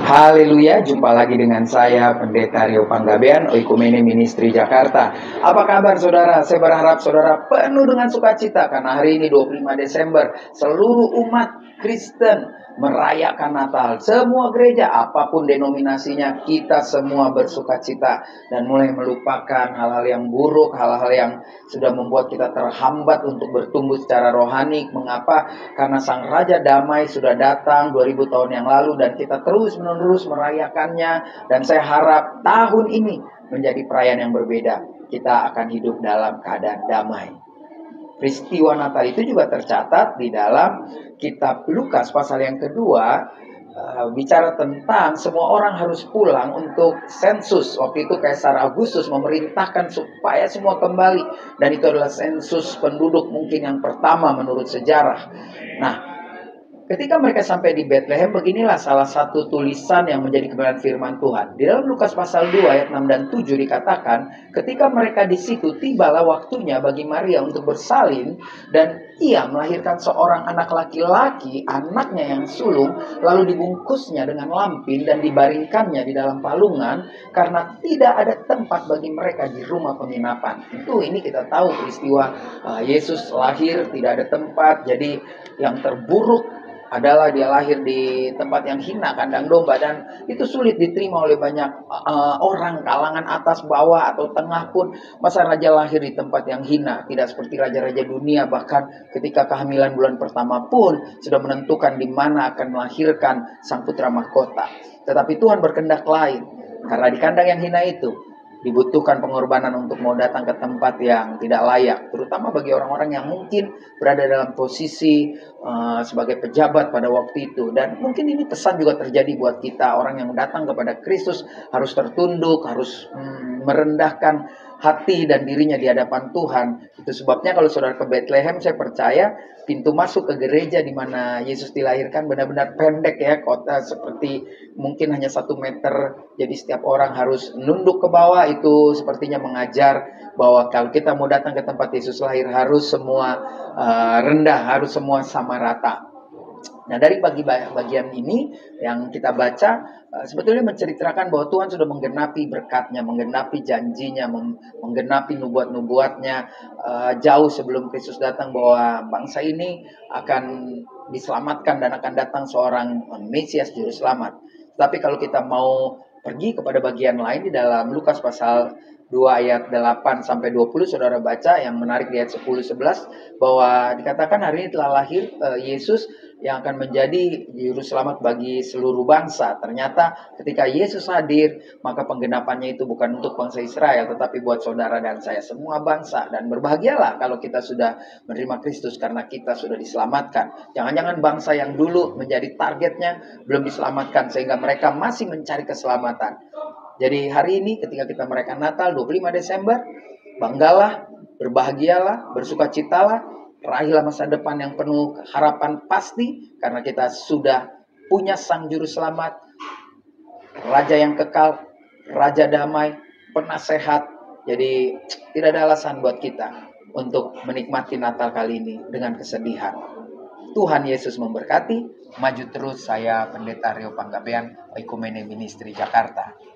Haleluya, jumpa lagi dengan saya Pendeta Rio Panggabean, Oikumene Ministry Jakarta. Apa kabar saudara? Saya berharap saudara penuh dengan sukacita karena hari ini 25 Desember seluruh umat Kristen merayakan Natal. Semua gereja, apapun denominasinya, kita semua bersukacita dan mulai melupakan hal-hal yang buruk, hal-hal yang sudah membuat kita terhambat untuk bertumbuh secara rohani. Mengapa? Karena Sang Raja Damai sudah datang 2000 tahun yang lalu dan kita terus-menerus merayakannya. Dan saya harap tahun ini menjadi perayaan yang berbeda. Kita akan hidup dalam keadaan damai. Peristiwa Natal itu juga tercatat di dalam kitab Lukas pasal yang kedua, bicara tentang semua orang harus pulang untuk sensus. Waktu itu Kaisar Agustus memerintahkan supaya semua kembali, dan itu adalah sensus penduduk mungkin yang pertama menurut sejarah. Nah, ketika mereka sampai di Bethlehem, beginilah salah satu tulisan yang menjadi kebenaran firman Tuhan. Di dalam Lukas pasal 2 ayat 6 dan 7 dikatakan, ketika mereka di situ, tibalah waktunya bagi Maria untuk bersalin, dan ia melahirkan seorang anak laki-laki, anaknya yang sulung, lalu dibungkusnya dengan lampin dan dibaringkannya di dalam palungan, karena tidak ada tempat bagi mereka di rumah penginapan. Ini kita tahu peristiwa Yesus lahir tidak ada tempat. Jadi yang terburuk adalah dia lahir di tempat yang hina, kandang domba, dan itu sulit diterima oleh banyak orang, kalangan atas, bawah, atau tengah pun. Masa raja lahir di tempat yang hina? Tidak seperti raja-raja dunia, bahkan ketika kehamilan bulan pertama pun sudah menentukan di mana akan melahirkan sang putra mahkota. Tetapi Tuhan berkehendak lain, karena di kandang yang hina itu dibutuhkan pengorbanan untuk mau datang ke tempat yang tidak layak, terutama bagi orang-orang yang mungkin berada dalam posisi sebagai pejabat pada waktu itu. Dan mungkin ini pesan juga terjadi buat kita, orang yang datang kepada Kristus harus tertunduk, harus merendahkan hati dan dirinya di hadapan Tuhan. Itu sebabnya kalau saudara ke Bethlehem, saya percaya pintu masuk ke gereja di mana Yesus dilahirkan benar-benar pendek ya, kota seperti mungkin hanya 1 meter. Jadi setiap orang harus nunduk ke bawah. Itu sepertinya mengajar bahwa kalau kita mau datang ke tempat Yesus lahir, harus semua rendah, harus semua sama rata. Nah, dari bagian ini yang kita baca, sebetulnya menceritakan bahwa Tuhan sudah menggenapi berkat-Nya, menggenapi janjinya, menggenapi nubuat-nubuatnya jauh sebelum Kristus datang, bahwa bangsa ini akan diselamatkan dan akan datang seorang Mesias Juru Selamat. Tapi kalau kita mau pergi kepada bagian lain di dalam Lukas pasal 2 ayat 8 sampai 20, saudara baca yang menarik di ayat 10-11, bahwa dikatakan hari ini telah lahir Yesus yang akan menjadi juru selamat bagi seluruh bangsa. Ternyata ketika Yesus hadir, maka penggenapannya itu bukan untuk bangsa Israel, tetapi buat saudara dan saya, semua bangsa. Dan berbahagialah kalau kita sudah menerima Kristus, karena kita sudah diselamatkan. Jangan-jangan bangsa yang dulu menjadi targetnya belum diselamatkan, sehingga mereka masih mencari keselamatan. Jadi hari ini ketika kita merayakan Natal 25 Desember, banggalah, berbahagialah, bersukacitalah, raihlah masa depan yang penuh harapan pasti, karena kita sudah punya Sang Juru Selamat, Raja yang kekal, Raja damai, penasehat. Jadi tidak ada alasan buat kita untuk menikmati Natal kali ini dengan kesedihan. Tuhan Yesus memberkati. Maju terus, saya Pendeta Rio Panggabean, Oikumene Ministry Jakarta.